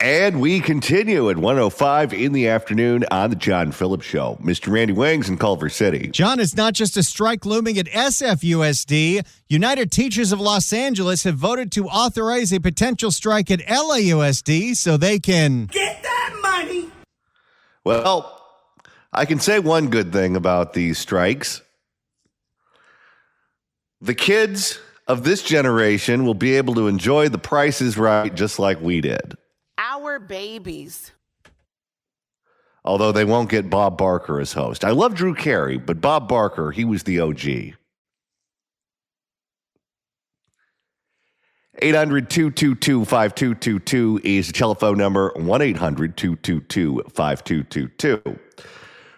And we continue at 1:05 in the afternoon on the John Phillips Show. Mr. Randy Wings in Culver City. John, it's not just a strike looming at SFUSD. United Teachers of Los Angeles have voted to authorize a potential strike at LAUSD so they can get that money. Well, I can say one good thing about these strikes. The kids of this generation will be able to enjoy the Price is Right just like we did. Our babies. Although they won't get Bob Barker as host. I love Drew Carey, but Bob Barker, he was the OG. 800-222-5222 is the telephone number, 1-800-222-5222.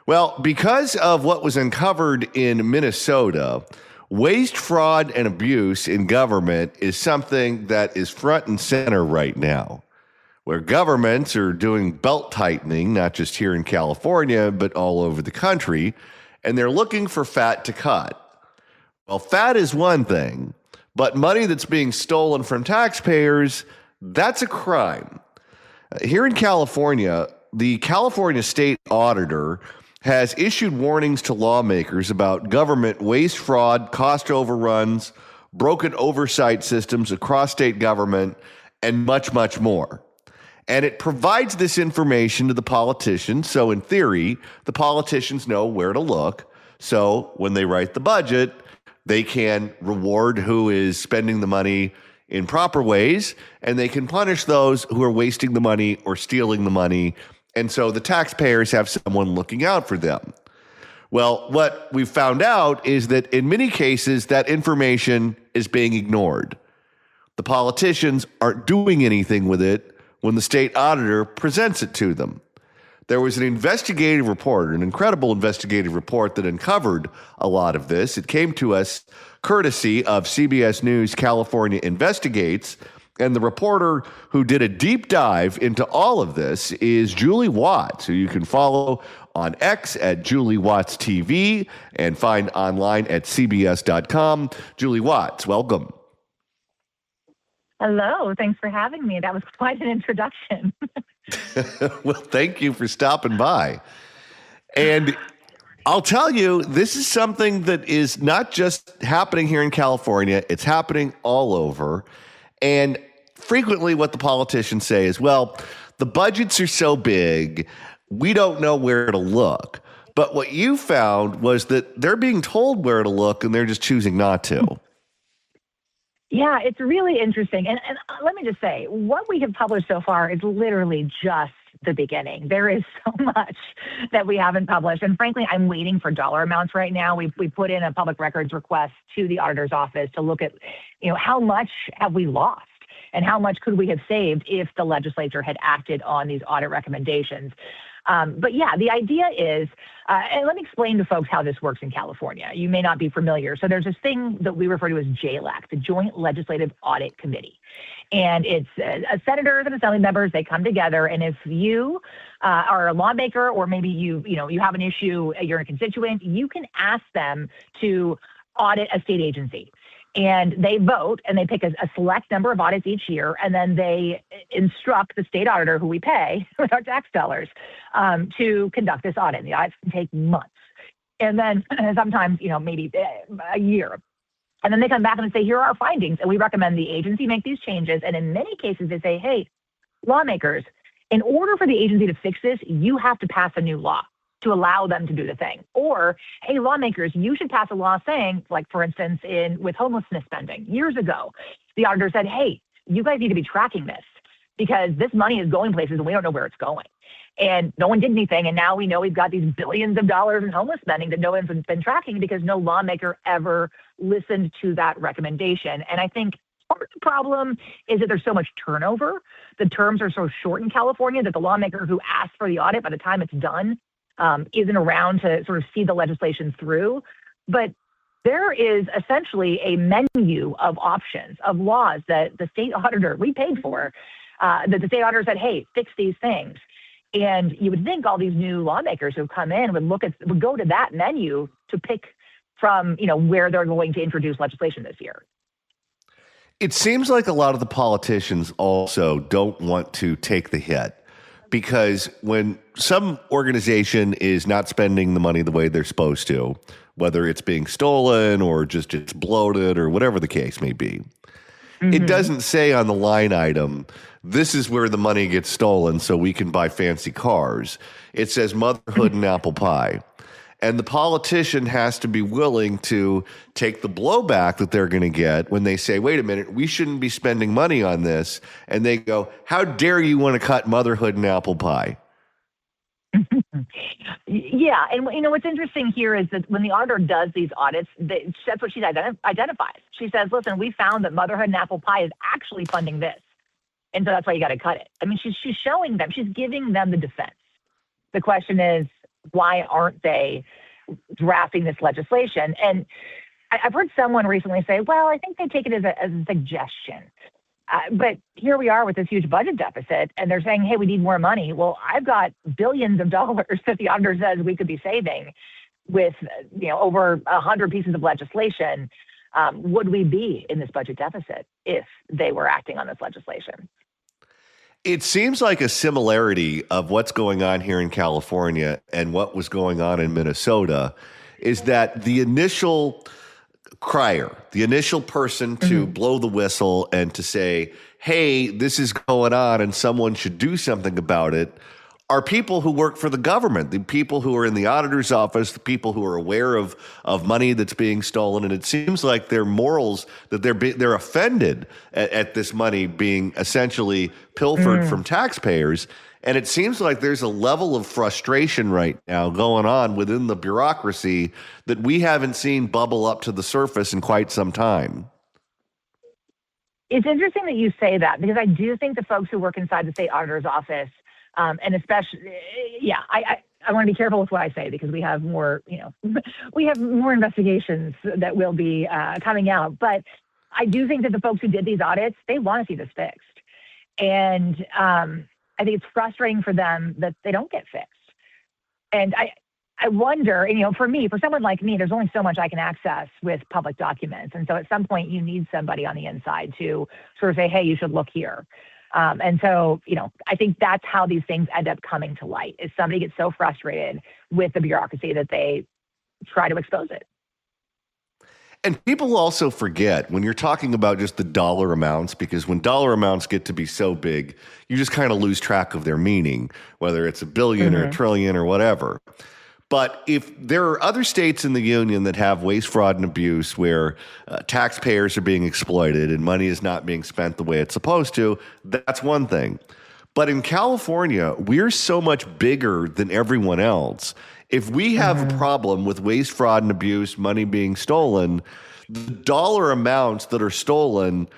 Well, because of what was uncovered in Minnesota, waste, fraud, and abuse in government is something that is front and center right now, where governments are doing belt tightening, not just here in California, but all over the country, and they're looking for fat to cut. Well, fat is one thing, but money that's being stolen from taxpayers, that's a crime. Here in California, the California state auditor has issued warnings to lawmakers about government waste, fraud, cost overruns, broken oversight systems across state government, and much, much more. And it provides this information to the politicians. So in theory, the politicians know where to look. So when they write the budget, they can reward who is spending the money in proper ways, and they can punish those who are wasting the money or stealing the money. And so the taxpayers have someone looking out for them. Well, what we've found out is that in many cases, that information is being ignored. The politicians aren't doing anything with it when the state auditor presents it to them. There was an investigative report, an incredible investigative report that uncovered a lot of this. It came to us courtesy of CBS News California Investigates. And the reporter who did a deep dive into all of this is Julie Watts, who you can follow on X at Julie Watts TV and find online at cbs.com. Julie Watts, welcome. Hello. Thanks for having me. That was quite an introduction. Well, thank you for stopping by. And I'll tell you, this is something that is not just happening here in California. It's happening all over. And frequently what the politicians say is, well, the budgets are so big, we don't know where to look. But what you found was that they're being told where to look and they're just choosing not to. Yeah, it's really interesting. And let me just say, what we have published so far is literally just the beginning. There is so much that we haven't published. And frankly, I'm waiting for dollar amounts right now. We put in a public records request to the auditor's office to look at, how much have we lost and how much could we have saved if the legislature had acted on these audit recommendations. But yeah, the idea is, and let me explain to folks how this works in California. You may not be familiar. So there's this thing that we refer to as JLAC, the Joint Legislative Audit Committee. And it's senators and assembly members, they come together. And if you are a lawmaker, or maybe you have an issue, you're a constituent, you can ask them to audit a state agency. And they vote and they pick a select number of audits each year. And then they instruct the state auditor, who we pay with our tax dollars, to conduct this audit. And the audits can take months. And then sometimes, maybe a year. And then they come back and say, here are our findings. And we recommend the agency make these changes. And in many cases, they say, hey, lawmakers, in order for the agency to fix this, you have to pass a new law to allow them to do the thing. Or, hey, lawmakers, you should pass a law saying, like, for instance, with homelessness spending years ago, the auditor said, hey, you guys need to be tracking this because this money is going places and we don't know where it's going. And no one did anything. And now we know we've got these billions of dollars in homeless spending that no one's been tracking because no lawmaker ever listened to that recommendation. And I think part of the problem is that there's so much turnover. The terms are so short in California that the lawmaker who asked for the audit, by the time it's done, isn't around to sort of see the legislation through. But there is essentially a menu of options, of laws that the state auditor, we paid for, that the state auditor said, hey, fix these things. And you would think all these new lawmakers who come in would go to that menu to pick from, where they're going to introduce legislation this year. It seems like a lot of the politicians also don't want to take the hit because when some organization is not spending the money the way they're supposed to, whether it's being stolen or just it's bloated or whatever the case may be, it doesn't say on the line item, this is where the money gets stolen so we can buy fancy cars. It says motherhood and apple pie. And the politician has to be willing to take the blowback that they're going to get when they say, wait a minute, we shouldn't be spending money on this. And they go, how dare you want to cut motherhood and apple pie? Yeah. And, what's interesting here is that when the auditor does these audits, that's what she identifies. She says, listen, we found that motherhood and apple pie is actually funding this. And so that's why you got to cut it. I mean, she's showing them, she's giving them the defense. The question is, why aren't they drafting this legislation? And I've heard someone recently say, well, I think they take it as a suggestion. But here we are with this huge budget deficit, and they're saying, hey, we need more money. Well, I've got billions of dollars that the auditor says we could be saving with, over 100 pieces of legislation. Would we be in this budget deficit if they were acting on this legislation? It seems like a similarity of what's going on here in California and what was going on in Minnesota is that the initial crier, the initial person to blow the whistle and to say, hey, this is going on and someone should do something about it, are people who work for the government, the people who are in the auditor's office, the people who are aware of money that's being stolen. And it seems like their morals, that they're offended at this money being essentially pilfered from taxpayers. And it seems like there's a level of frustration right now going on within the bureaucracy that we haven't seen bubble up to the surface in quite some time. It's interesting that you say that, because I do think the folks who work inside the state auditor's office, and especially, I want to be careful with what I say, because we have more, we have more investigations that will be coming out. But I do think that the folks who did these audits, they want to see this fixed. And I think it's frustrating for them that they don't get fixed. And I wonder, for someone like me, there's only so much I can access with public documents. And so at some point you need somebody on the inside to sort of say, hey, you should look here. And so, I think that's how these things end up coming to light, is somebody gets so frustrated with the bureaucracy that they try to expose it. And people also forget when you're talking about just the dollar amounts, because when dollar amounts get to be so big, you just kind of lose track of their meaning, whether it's a billion or a trillion or whatever. But if there are other states in the union that have waste, fraud, and abuse where taxpayers are being exploited and money is not being spent the way it's supposed to, that's one thing. But in California, we're so much bigger than everyone else. If we have a problem with waste, fraud, and abuse, money being stolen, the dollar amounts that are stolen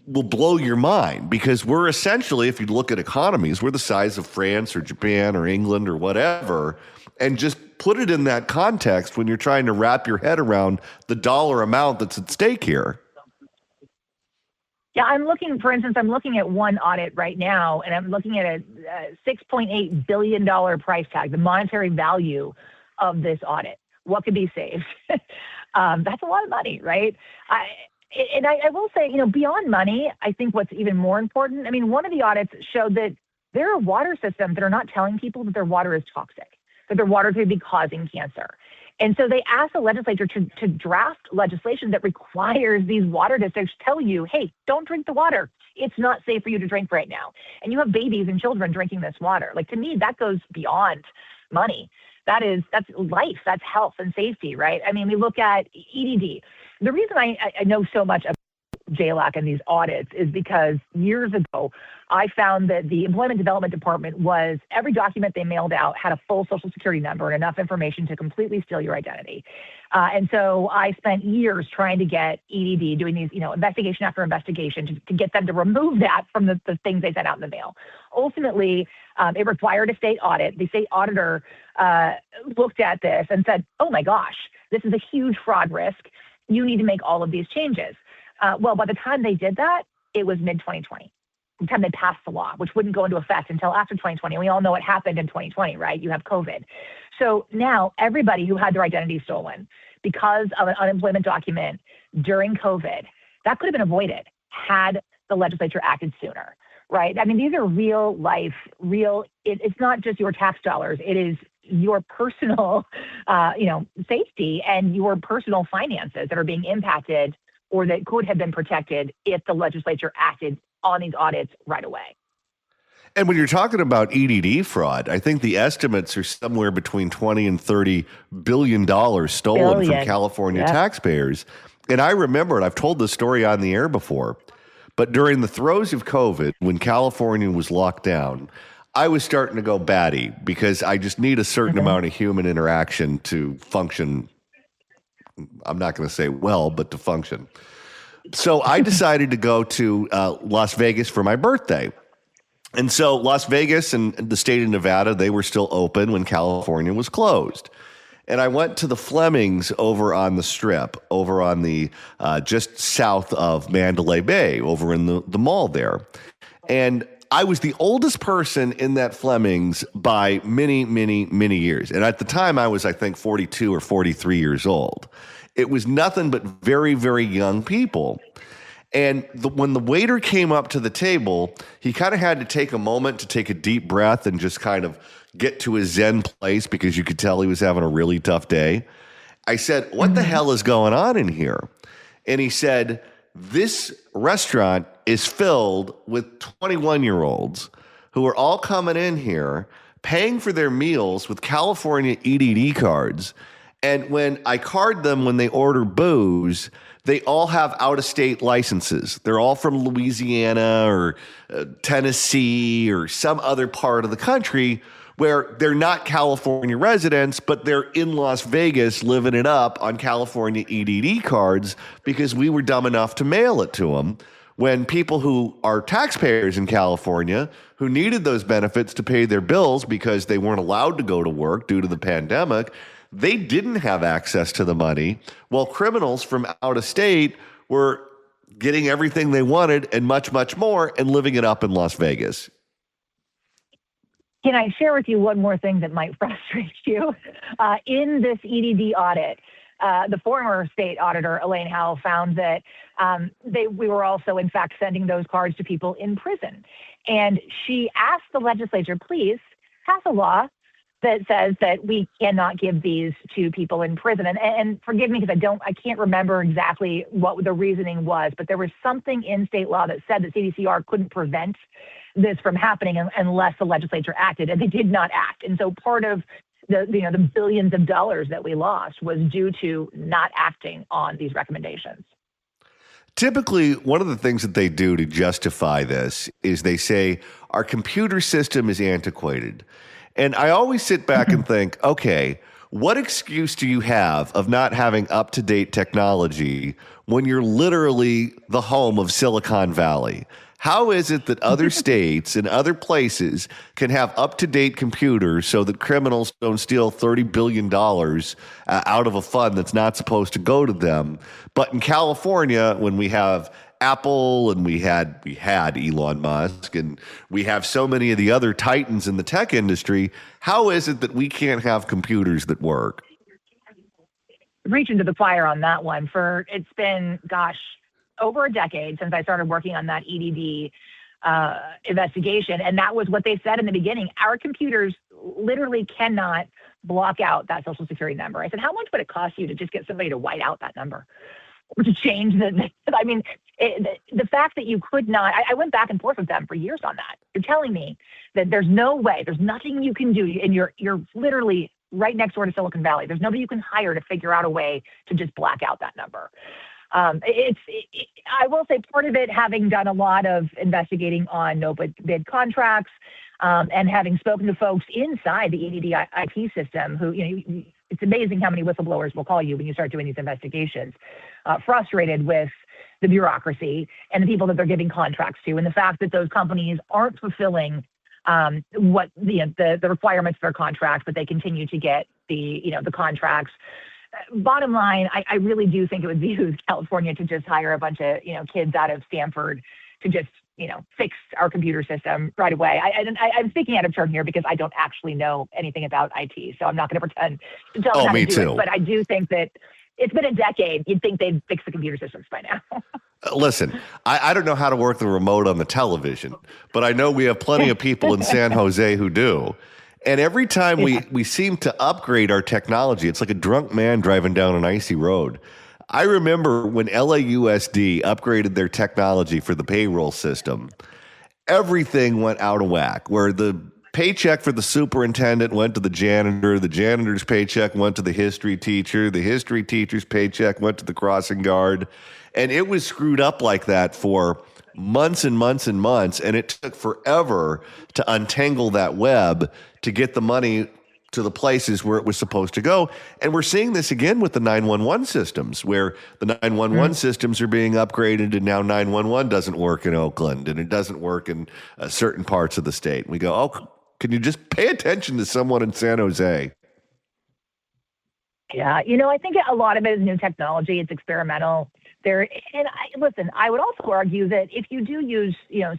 will blow your mind, because we're essentially, if you look at economies, we're the size of France or Japan or England or whatever. And just put it in that context when you're trying to wrap your head around the dollar amount that's at stake here. Yeah, for instance, I'm looking at one audit right now, and I'm looking at a $6.8 billion price tag, the monetary value of this audit. What could be saved? That's a lot of money, right? I will say, beyond money, I think what's even more important, one of the audits showed that there are water systems that are not telling people that their water is toxic, that their water could be causing cancer. And so they asked the legislature to draft legislation that requires these water districts to tell you, hey, don't drink the water. It's not safe for you to drink right now. And you have babies and children drinking this water. Like, to me, that goes beyond money. That's life, that's health and safety, right? We look at EDD. The reason I know so much about JLAC and these audits is because years ago, I found that the Employment Development Department every document they mailed out had a full Social Security number and enough information to completely steal your identity. And so I spent years trying to get EDD, doing these, investigation after investigation to get them to remove that from the things they sent out in the mail. Ultimately, it required a state audit. The state auditor looked at this and said, oh my gosh, this is a huge fraud risk. You need to make all of these changes. Well, by the time they did that, it was mid-2020. By the time they passed the law, which wouldn't go into effect until after 2020. We all know what happened in 2020, right? You have COVID. So now everybody who had their identity stolen because of an unemployment document during COVID that could have been avoided had the legislature acted sooner, right? I mean, these are real life, it's not just your tax dollars. It is your personal, safety and your personal finances that are being impacted or that could have been protected if the legislature acted on these audits right away. And when you're talking about EDD fraud, I think the estimates are somewhere between 20 and 30 billion dollars stolen from California taxpayers. And I remember, and I've told this story on the air before, but during the throes of COVID, when California was locked down, I was starting to go batty because I just need a certain amount of human interaction to function. I'm not going to say well, but to function. So I decided to go to Las Vegas for my birthday. And so Las Vegas and the state of Nevada, they were still open when California was closed. And I went to the Flemings over on the Strip, over on the just south of Mandalay Bay, over in the mall there. And I was the oldest person in that Flemings by many, many, many years. And at the time, I was, I think, 42 or 43 years old. It was nothing but very, very young people. And when the waiter came up to the table, he kind of had to take a moment to take a deep breath and just kind of get to his zen place because you could tell he was having a really tough day. I said, "What the hell is going on in here?" And he said, "This restaurant is filled with 21-year-olds who are all coming in here, paying for their meals with California EDD cards. And when I card them when they order booze, they all have out-of-state licenses. They're all from Louisiana or Tennessee or some other part of the country where they're not California residents, but they're in Las Vegas living it up on California EDD cards because we were dumb enough to mail it to them when people who are taxpayers in California who needed those benefits to pay their bills because they weren't allowed to go to work due to the pandemic, they didn't have access to the money, while criminals from out of state were getting everything they wanted and much, much more and living it up in Las Vegas." Can I share with you one more thing that might frustrate you? In this EDD audit, the former state auditor, Elaine Howell, found that we were also, in fact, sending those cards to people in prison. And she asked the legislature, please pass a law that says that we cannot give these to people in prison. And forgive me because I can't remember exactly what the reasoning was, but there was something in state law that said that CDCR couldn't prevent this from happening unless the legislature acted, and they did not act. And so part of the billions of dollars that we lost was due to not acting on these recommendations. Typically, one of the things that they do to justify this is they say our computer system is antiquated. And I always sit back and think, okay, what excuse do you have of not having up-to-date technology when you're literally the home of Silicon Valley? How is it that other states and other places can have up-to-date computers so that criminals don't steal $30 billion out of a fund that's not supposed to go to them? But in California, when we have Apple and we had Elon Musk and we have so many of the other titans in the tech industry, how is it that we can't have computers that work? Reaching to the fire on that one. It's been, over a decade since I started working on that EDD investigation. And that was what they said in the beginning. Our computers literally cannot block out that social security number. I said, how much would it cost you to just get somebody to white out that number or to change the fact that you could not, I went back and forth with them for years on that. You're telling me that there's no way, there's nothing you can do. And you're literally right next door to Silicon Valley. There's nobody you can hire to figure out a way to just black out that number. I will say part of it, having done a lot of investigating on no bid contracts, and having spoken to folks inside the EDD IT system who, it's amazing how many whistleblowers will call you when you start doing these investigations, frustrated with the bureaucracy and the people that they're giving contracts to, and the fact that those companies aren't fulfilling what the requirements of their contracts, but they continue to get the contracts. Bottom line, I really do think it would behoove California to just hire a bunch of kids out of Stanford to just fix our computer system right away. I'm speaking out of turn here because I don't actually know anything about IT, so I'm not going to pretend to tell them how to do it. But I do think that it's been a decade. You'd think they'd fix the computer systems by now. Listen, I don't know how to work the remote on the television, but I know we have plenty of people in San Jose who do. And every time we seem to upgrade our technology, it's like a drunk man driving down an icy road. I remember when LAUSD upgraded their technology for the payroll system, everything went out of whack, where the paycheck for the superintendent went to the janitor's paycheck went to the history teacher's paycheck went to the crossing guard. And it was screwed up like that for months and months and months. And it took forever to untangle that web to get the money to the places where it was supposed to go. And we're seeing this again with the 911 systems, where the 911 systems are being upgraded, and now 911 doesn't work in Oakland and it doesn't work in certain parts of the state. We go, oh, can you just pay attention to someone in San Jose? Yeah, I think a lot of it is new technology. It's experimental. I would also argue that if you do use,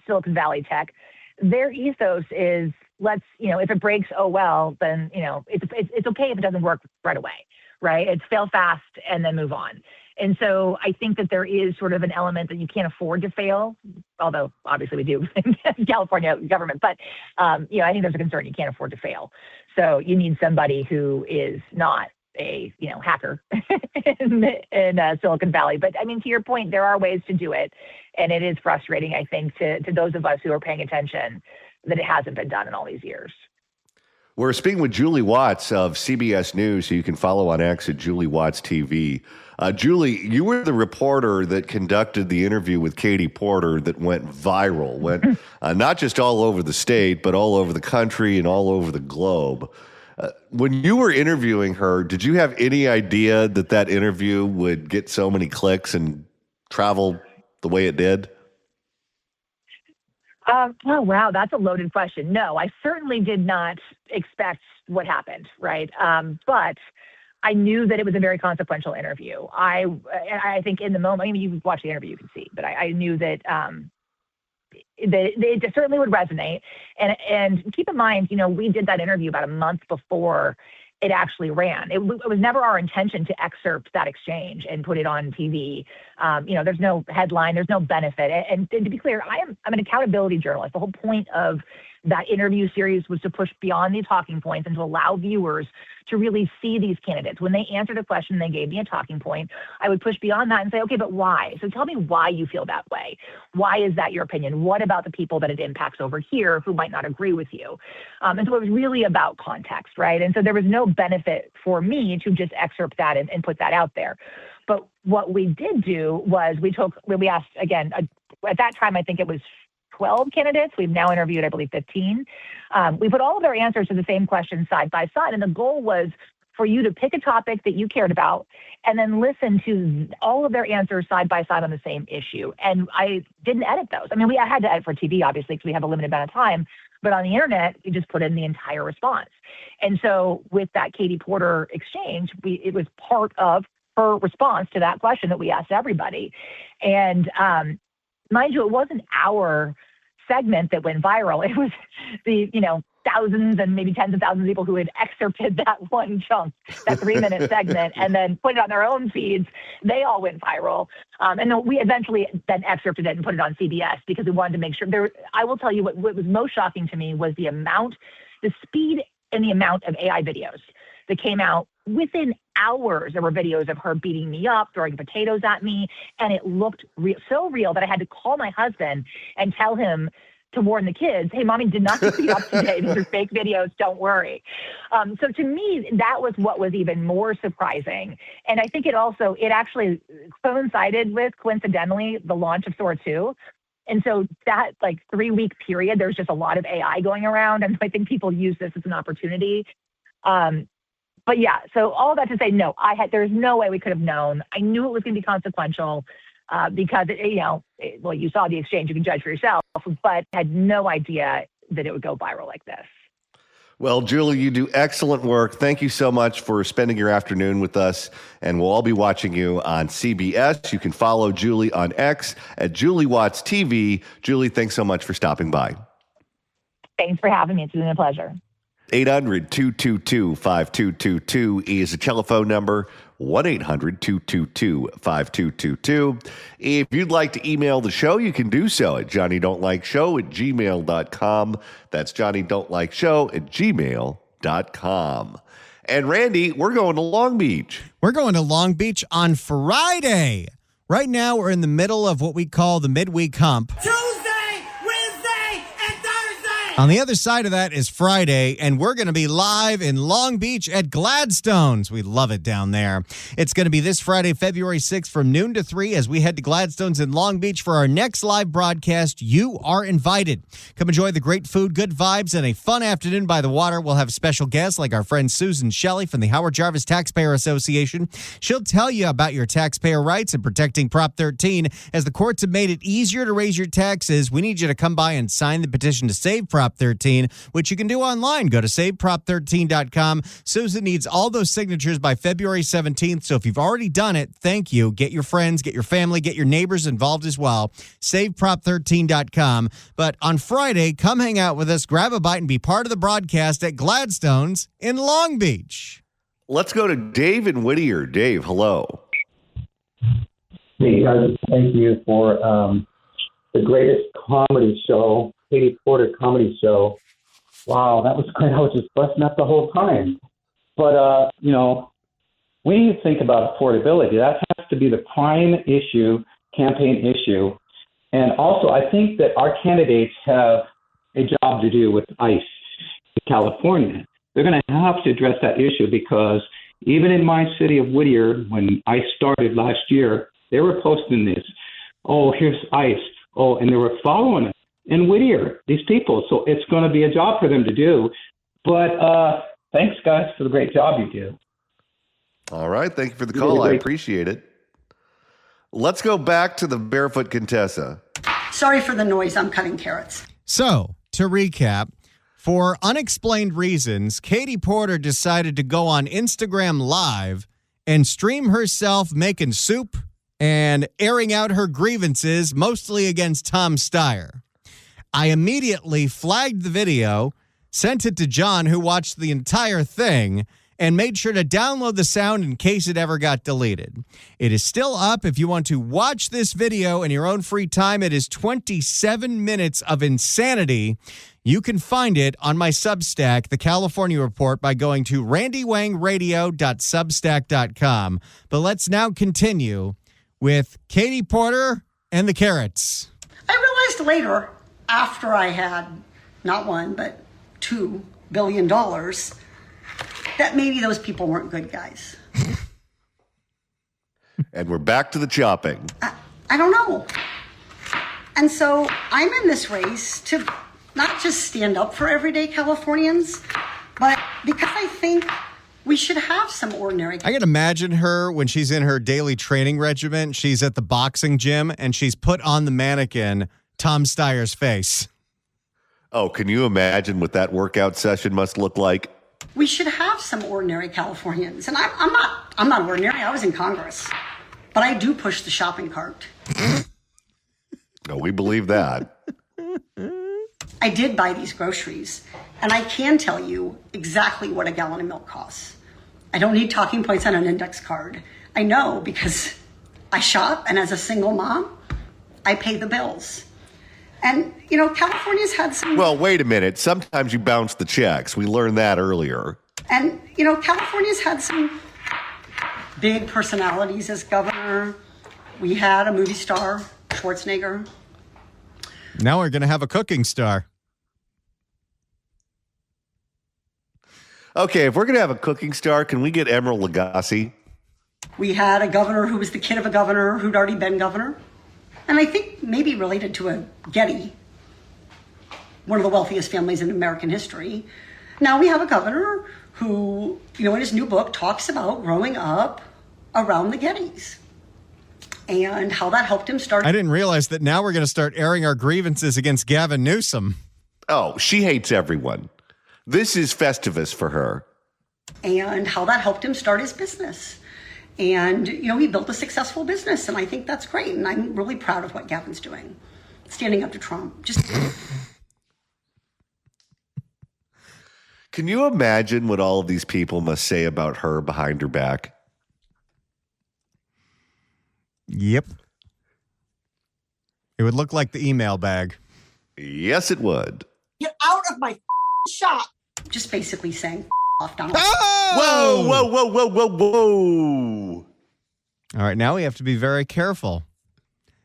Silicon Valley tech, their ethos is if it breaks, oh well, then it's okay if it doesn't work right away, right? It's fail fast and then move on. And so I think that there is sort of an element that you can't afford to fail, although obviously we do in California government. But I think there's a concern you can't afford to fail. So you need somebody who is not a hacker in Silicon Valley. But I mean, to your point, there are ways to do it, and it is frustrating, I think, to those of us who are paying attention that it hasn't been done in all these years. We're speaking with Julie Watts of CBS News, who you can follow on X at Julie Watts TV. Julie, you were the reporter that conducted the interview with Katie Porter that went viral, went not just all over the state, but all over the country and all over the globe. When you were interviewing her, did you have any idea that interview would get so many clicks and travel the way it did? Oh, wow. That's a loaded question. No, I certainly did not expect what happened, right? But I knew that it was a very consequential interview. I think in the moment, you watch the interview, you can see, but I knew that it certainly would resonate. And keep in mind, we did that interview about a month before it actually ran. It was never our intention to excerpt that exchange and put it on TV. There's no headline, there's no benefit. And to be clear, I'm an accountability journalist. The whole point of that interview series was to push beyond the talking points and to allow viewers to really see these candidates. When they answered a question, they gave me a talking point. I would push beyond that and say, okay, but why? So tell me why you feel that way. Why is that your opinion? What about the people that it impacts over here who might not agree with you? And so it was really about context, right? And so there was no benefit for me to just excerpt that and put that out there. But what we did do was we asked, again, at that time, I think it was 12 candidates. We've now interviewed, I believe, 15. We put all of their answers to the same question side by side. And the goal was for you to pick a topic that you cared about and then listen to all of their answers side by side on the same issue. And I didn't edit those. I had to edit for TV, obviously, because we have a limited amount of time. But on the internet, we just put in the entire response. And so with that Katie Porter exchange, it was part of her response to that question that we asked everybody. And mind you, it wasn't our segment that went viral. It was the, thousands and maybe tens of thousands of people who had excerpted that one chunk, that 3-minute segment, and then put it on their own feeds. They all went viral. And then we eventually then excerpted it and put it on CBS because we wanted to make sure I will tell you what was most shocking to me was the speed and the amount of AI videos that came out within hours. There were videos of her beating me up, throwing potatoes at me, and it looked so real that I had to call my husband and tell him to warn the kids, hey, mommy did not beat you up today. These are fake videos. Don't worry. So to me, that was what was even more surprising. And I think it actually coincided with, coincidentally, the launch of Thor 2. And so that 3-week period, there's just a lot of AI going around. And I think people use this as an opportunity. But yeah, so all that to say, no, there's no way we could have known. I knew it was going to be consequential because, you saw the exchange, you can judge for yourself, but had no idea that it would go viral like this. Well, Julie, you do excellent work. Thank you so much for spending your afternoon with us, and we'll all be watching you on CBS. You can follow Julie on X at Julie Watts TV. Julie, thanks so much for stopping by. Thanks for having me. It's been a pleasure. 800-222-5222 is the telephone number. 1-800-222-5222. If you'd like to email the show, you can do so at johnnydon'tlikeshow@gmail.com. That's johnnydon'tlikeshow@gmail.com. And Randy, we're going to Long Beach. We're going to Long Beach on Friday. Right now, we're in the middle of what we call the midweek hump. Tuesday, Wednesday, and Thursday. On the other side of that is Friday, and we're going to be live in Long Beach at Gladstone's. We love it down there. It's going to be this Friday, February 6th from noon to 3 as we head to Gladstone's in Long Beach for our next live broadcast. You are invited. Come enjoy the great food, good vibes, and a fun afternoon by the water. We'll have special guests like our friend Susan Shelley from the Howard Jarvis Taxpayer Association. She'll tell you about your taxpayer rights and protecting Prop 13. As the courts have made it easier to raise your taxes, we need you to come by and sign the petition to save Prop 13, which you can do online. Go to saveprop13.com. Susan needs all those signatures by February 17th. So if you've already done it, thank you. Get your friends, get your family, get your neighbors involved as well. Saveprop13.com. But on Friday, come hang out with us, grab a bite, and be part of the broadcast at Gladstone's in Long Beach. Let's go to Dave in Whittier. Dave, hello. Hey guys, thank you for the greatest comedy show, Katie Porter comedy show. Wow, that was great. I was just busting up the whole time. But, we need to think about affordability. That has to be the prime issue, campaign issue. And also, I think that our candidates have a job to do with ICE in California. They're going to have to address that issue because even in my city of Whittier, when ICE started last year, they were posting this, oh, here's ICE. Oh, and they were following it in Whittier, these people. So it's going to be a job for them to do. But thanks, guys, for the great job you do. All right. Thank you for the call. I appreciate it. Let's go back to the Barefoot Contessa. Sorry for the noise. I'm cutting carrots. So, to recap, for unexplained reasons, Katie Porter decided to go on Instagram Live and stream herself making soup and airing out her grievances, mostly against Tom Steyer. I immediately flagged the video, sent it to John, who watched the entire thing, and made sure to download the sound in case it ever got deleted. It is still up if you want to watch this video in your own free time. It is 27 minutes of insanity. You can find it on my Substack, The California Report, by going to randywangradio.substack.com. But let's now continue with Katie Porter and the carrots. I realized later, after I had not $1, but $2 billion, that maybe those people weren't good guys. And we're back to the chopping. I don't know. And so I'm in this race to not just stand up for everyday Californians, but because I think we should have some ordinary. I can imagine her when she's in her daily training regimen. She's at the boxing gym and she's put on the mannequin Tom Steyer's face. Oh, can you imagine what that workout session must look like? We should have some ordinary Californians. And I'm not ordinary. I was in Congress. But I do push the shopping cart. No, we believe that. I did buy these groceries, and I can tell you exactly what a gallon of milk costs. I don't need talking points on an index card. I know because I shop, and as a single mom, I pay the bills. And, California's had some... Well, wait a minute. Sometimes you bounce the checks. We learned that earlier. And, California's had some big personalities as governor. We had a movie star, Schwarzenegger. Now we're going to have a cooking star. Okay, if we're going to have a cooking star, can we get Emeril Lagasse? We had a governor who was the kid of a governor who'd already been governor. And I think maybe related to a Getty, one of the wealthiest families in American history. Now we have a governor who, in his new book talks about growing up around the Gettys and how that helped him start. I didn't realize that now we're going to start airing our grievances against Gavin Newsom. Oh, she hates everyone. This is Festivus for her. And how that helped him start his business. And, he built a successful business, and I think that's great. And I'm really proud of what Gavin's doing, standing up to Trump. Can you imagine what all of these people must say about her behind her back? Yep. It would look like the email bag. Yes, it would. Get out of my shop. Just basically saying off Donald. Oh! Whoa, whoa, whoa, whoa, whoa, whoa. All right, now we have to be very careful.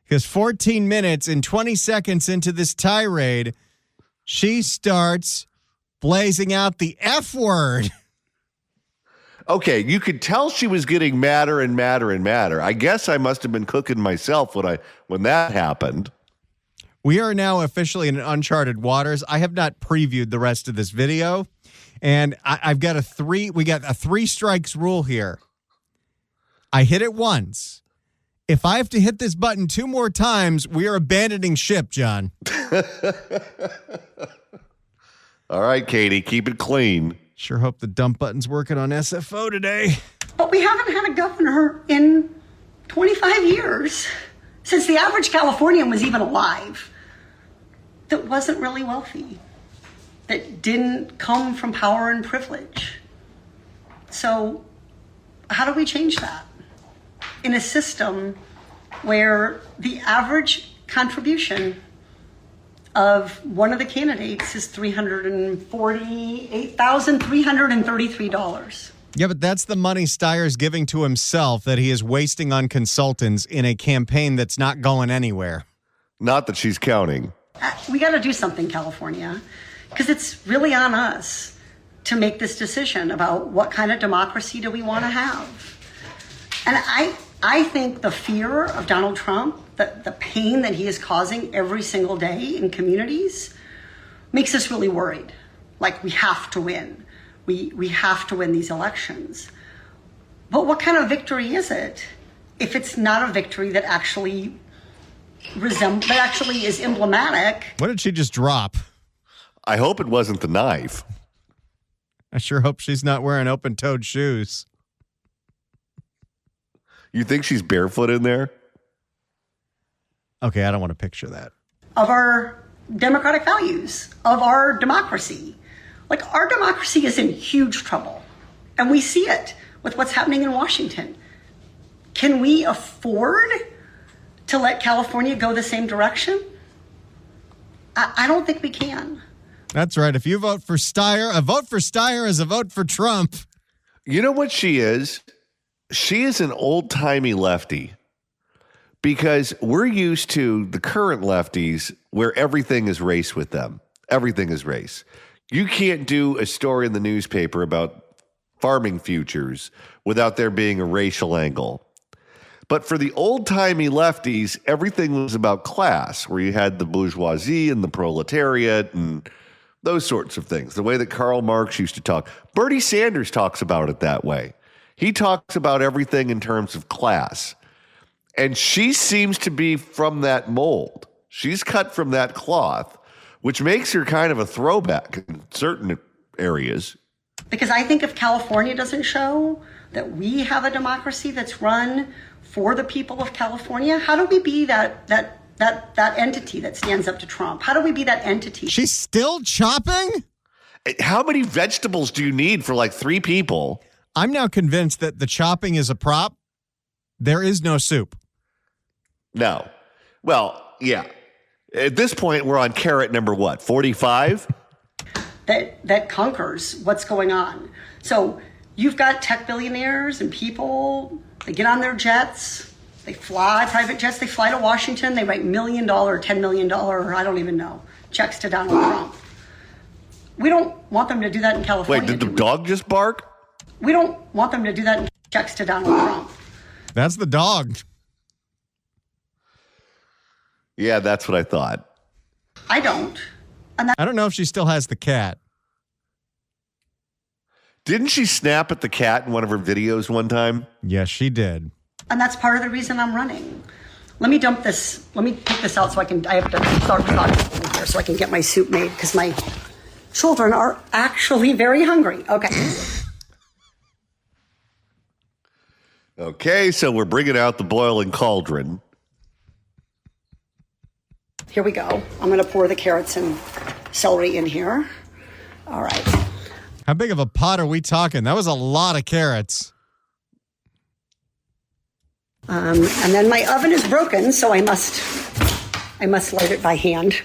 Because 14 minutes and 20 seconds into this tirade, she starts blazing out the F word. Okay, you could tell she was getting madder and madder and madder. I guess I must have been cooking myself when that happened. We are now officially in uncharted waters. I have not previewed the rest of this video, and I've got we got a 3 strikes rule here. I hit it once. If I have to hit this button 2 more times, we are abandoning ship, John. All right, Katie, keep it clean. Sure hope the dump button's working on SFO today. But we haven't had a governor in 25 years, since the average Californian was even alive, that wasn't really wealthy, that didn't come from power and privilege. So how do we change that in a system where the average contribution of one of the candidates is $348,333? Yeah, but that's the money Steyer's giving to himself that he is wasting on consultants in a campaign that's not going anywhere. Not that she's counting. We got to do something, California, because it's really on us to make this decision about what kind of democracy do we want to have. And I think the fear of Donald Trump, the pain that he is causing every single day in communities, makes us really worried. Like, we have to win. We have to win these elections. But what kind of victory is it if it's not a victory that actually is emblematic? What did she just drop? I hope it wasn't the knife. I sure hope she's not wearing open-toed shoes. You think she's barefoot in there? Okay, I don't want to picture that. Of our democratic values, of our democracy. Like, our democracy is in huge trouble. And we see it with what's happening in Washington. Can we afford to let California go the same direction? I don't think we can. That's right. If you vote for Steyer, a vote for Steyer is a vote for Trump. You know what she is? She is an old-timey lefty, because we're used to the current lefties where everything is race with them. Everything is race. You can't do a story in the newspaper about farming futures without there being a racial angle. But for the old-timey lefties, everything was about class, where you had the bourgeoisie and the proletariat and those sorts of things, the way that Karl Marx used to talk. Bernie Sanders talks about it that way. He talks about everything in terms of class. And she seems to be from that mold. She's cut from that cloth, which makes her kind of a throwback in certain areas. Because I think if California doesn't show that we have a democracy that's run for the people of California, how do we be that entity that stands up to Trump? How do we be that entity? She's still chopping? How many vegetables do you need for like 3 people? I'm now convinced that the chopping is a prop. There is no soup. No. Well, yeah. At this point, we're on carrot number what, 45? That conquers what's going on. So you've got tech billionaires and people, they get on their jets, they fly private jets, they fly to Washington, they write $1 million, $10 million, or I don't even know, checks to Donald Trump. We don't want them to do that in California. Wait, did the dog just bark? We don't want them to do that in checks to Donald Trump. That's the dog. Yeah, that's what I thought. I don't. I don't know if she still has the cat. Didn't she snap at the cat in one of her videos one time? Yes, she did. And that's part of the reason I'm running. Let me take this out so I have to start talking here so I can get my soup made, because my children are actually very hungry. Okay. Okay, so we're bringing out the boiling cauldron. Here we go. I'm going to pour the carrots and celery in here. All right. How big of a pot are we talking? That was a lot of carrots. And then my oven is broken, so I must light it by hand.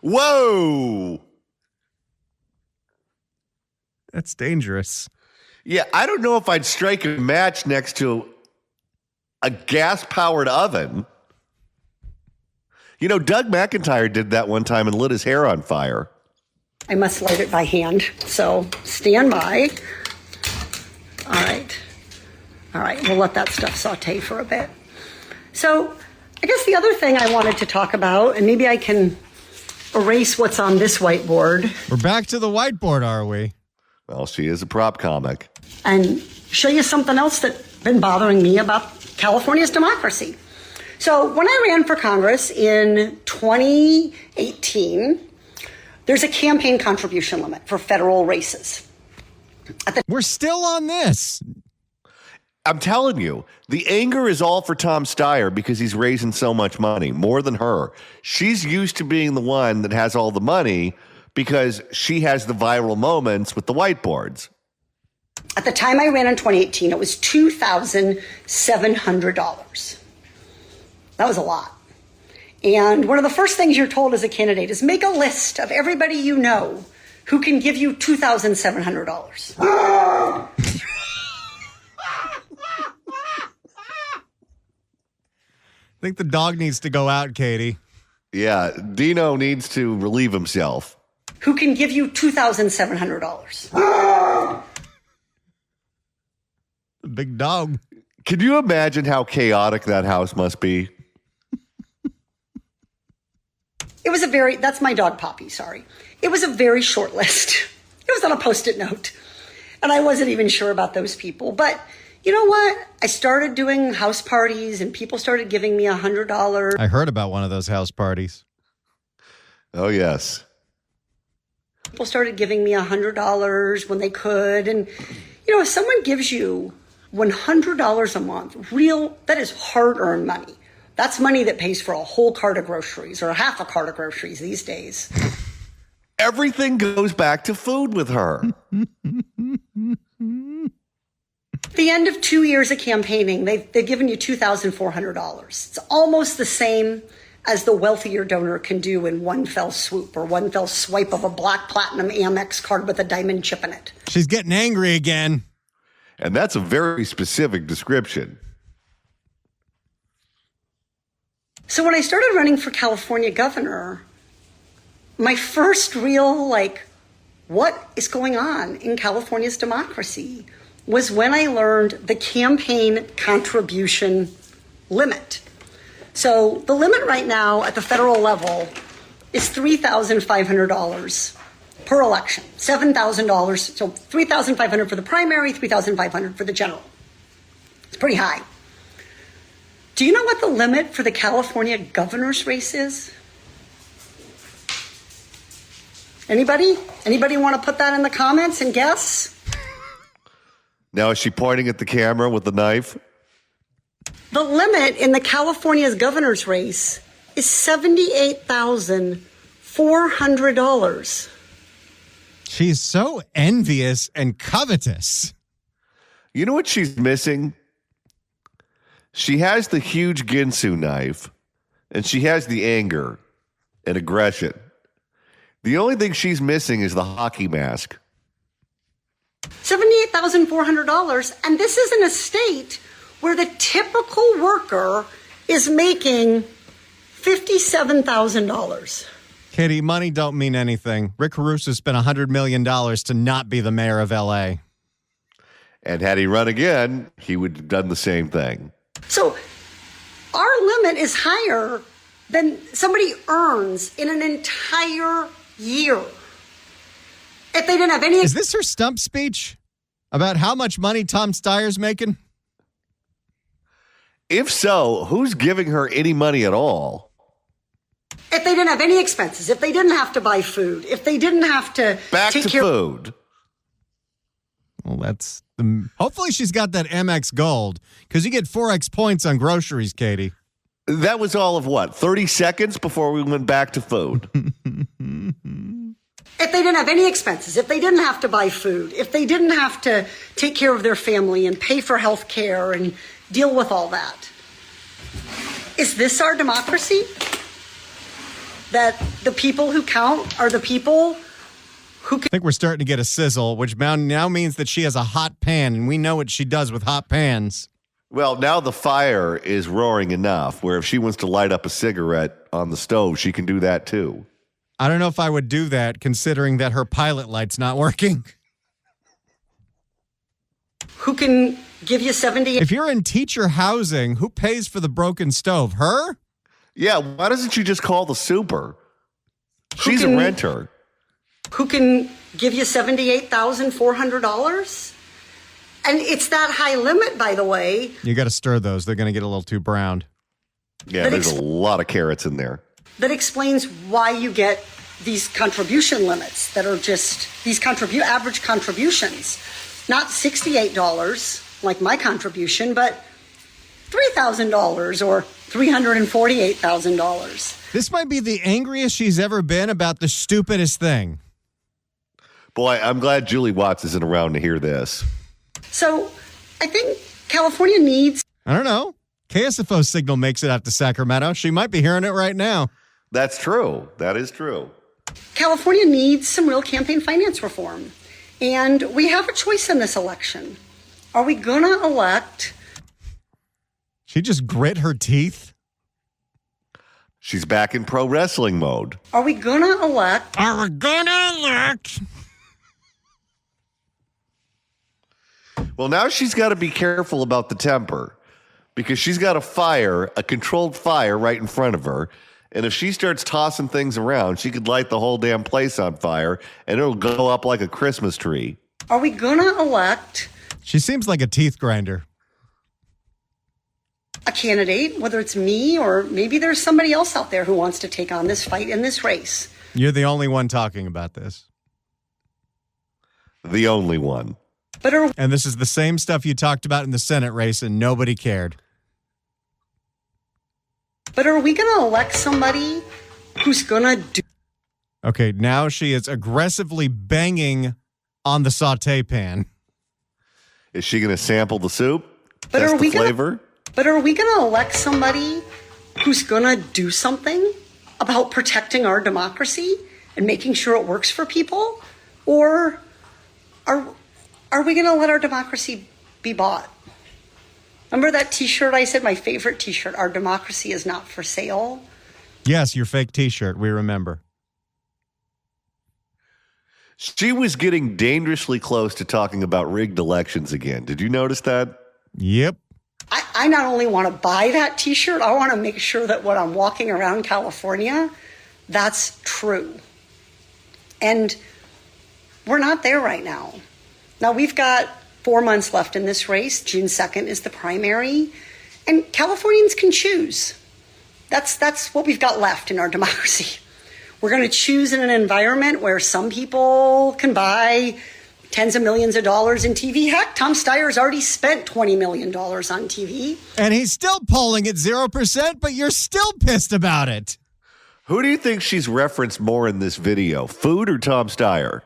Whoa! That's dangerous. Yeah, I don't know if I'd strike a match next to a gas-powered oven. You know, Doug McIntyre did that one time and lit his hair on fire. I must light it by hand, so stand by. All right, we'll let that stuff saute for a bit. So I guess the other thing I wanted to talk about, and maybe I can erase what's on this whiteboard. We're back to the whiteboard, are we? Well, she is a prop comic. And show you something else that's been bothering me about California's democracy. So when I ran for Congress in 2018, there's a campaign contribution limit for federal races. We're still on this. I'm telling you, the anger is all for Tom Steyer because he's raising so much money, more than her. She's used to being the one that has all the money because she has the viral moments with the whiteboards. At the time I ran in 2018, it was $2,700. That was a lot. And one of the first things you're told as a candidate is make a list of everybody you know who can give you $2,700. I think the dog needs to go out, Katie. Yeah, Dino needs to relieve himself. Who can give you $2,700. The big dog. Can you imagine how chaotic that house must be? It was that's my dog Poppy, sorry. It was a very short list. It was on a Post-it note. And I wasn't even sure about those people. But you know what? I started doing house parties and people started giving me $100. I heard about one of those house parties. Oh, yes. People started giving me $100 when they could. And, you know, if someone gives you $100 a month, that is hard-earned money. That's money that pays for a whole cart of groceries or half a cart of groceries these days. Everything goes back to food with her. At the end of 2 years of campaigning, they've given you $2,400. It's almost the same as the wealthier donor can do in one fell swoop or one fell swipe of a black platinum Amex card with a diamond chip in it. She's getting angry again. And that's a very specific description. So when I started running for California governor, my first real, what is going on in California's democracy was when I learned the campaign contribution limit. So the limit right now at the federal level is $3,500 per election, $7,000. So $3,500 for the primary, $3,500 for the general. It's pretty high. Do you know what the limit for the California governor's race is? Anybody? Anybody want to put that in the comments and guess? Now, is she pointing at the camera with the knife? The limit in the California's governor's race is $78,400. She's so envious and covetous. You know what she's missing? She has the huge Ginsu knife, and she has the anger and aggression. The only thing she's missing is the hockey mask. $78,400, and this is in a state where the typical worker is making $57,000. Katie, money don't mean anything. Rick Caruso spent $100 million to not be the mayor of L.A. And had he run again, he would have done the same thing. So our limit is higher than somebody earns in an entire year. If they didn't have any... Is this her stump speech about how much money Tom Steyer's making? If so, who's giving her any money at all? If they didn't have any expenses, if they didn't have to buy food, if they didn't have to Back take to care food. Well, that's the... Hopefully she's got that MX Gold, because you get 4X points on groceries, Katie. That was all of what, 30 seconds before we went back to food? If they didn't have any expenses, if they didn't have to buy food, if they didn't have to take care of their family and pay for health care and deal with all that. Is this our democracy? That the people who count are the people who can. I think we're starting to get a sizzle, which now means that she has a hot pan, and we know what she does with hot pans. Well, now the fire is roaring enough where if she wants to light up a cigarette on the stove, she can do that too. I don't know if I would do that, considering that her pilot light's not working. Who can give you 70. If you're in teacher housing, who pays for the broken stove? Her? Yeah, why doesn't she just call the super? She's a renter. Who can give you $78,400? And it's that high limit, by the way. You got to stir those. They're going to get a little too browned. Yeah, there's a lot of carrots in there. That explains why you get these contribution limits that are just these average contributions. Not $68 like my contribution, but $3,000 or $348,000. This might be the angriest she's ever been about the stupidest thing. Boy, I'm glad Julie Watts isn't around to hear this. So I think California needs. I don't know. KSFO signal makes it out to Sacramento. She might be hearing it right now. That's true. That is true. California needs some real campaign finance reform. And we have a choice in this election. Are we going to elect? She just grit her teeth. She's back in pro wrestling mode. Are we going to elect? Are we going to elect? Well, now she's got to be careful about the temper because she's got a controlled fire right in front of her. And if she starts tossing things around, she could light the whole damn place on fire and it'll go up like a Christmas tree. Are we going to elect? She seems like a teeth grinder. A candidate, whether it's me or maybe there's somebody else out there who wants to take on this fight in this race. You're the only one talking about this. The only one. And this is the same stuff you talked about in the Senate race and nobody cared. But are we going to elect somebody who's going to do? Okay, now she is aggressively banging on the saute pan. Is she going to sample the soup? But Test are we the flavor? But are we going to elect somebody who's going to do something about protecting our democracy and making sure it works for people? Or are we going to let our democracy be bought? Remember that T-shirt I said, my favorite T-shirt, our democracy is not for sale? Yes, your fake T-shirt, we remember. She was getting dangerously close to talking about rigged elections again. Did you notice that? Yep. I not only want to buy that T-shirt, I want to make sure that when I'm walking around California, that's true. And we're not there right now. Now, we've got 4 months left in this race. June 2nd is the primary. And Californians can choose. That's what we've got left in our democracy. We're going to choose in an environment where some people can buy tens of millions of dollars in TV. Heck, Tom Steyer's already spent $20 million on TV. And he's still polling at 0%, but you're still pissed about it. Who do you think she's referenced more in this video, Food or Tom Steyer?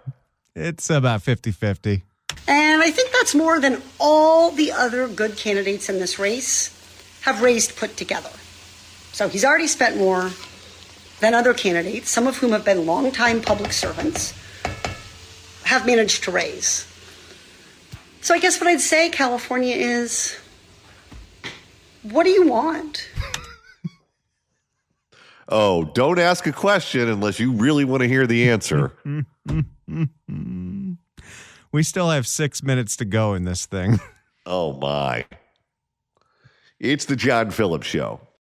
It's about 50-50. And I think that's more than all the other good candidates in this race have raised put together. So he's already spent more than other candidates, some of whom have been longtime public servants, have managed to raise. So I guess what I'd say, California, is, what do you want? Oh, don't ask a question unless you really want to hear the answer. We still have 6 minutes to go in this thing. Oh, my. It's the John Phillips Show.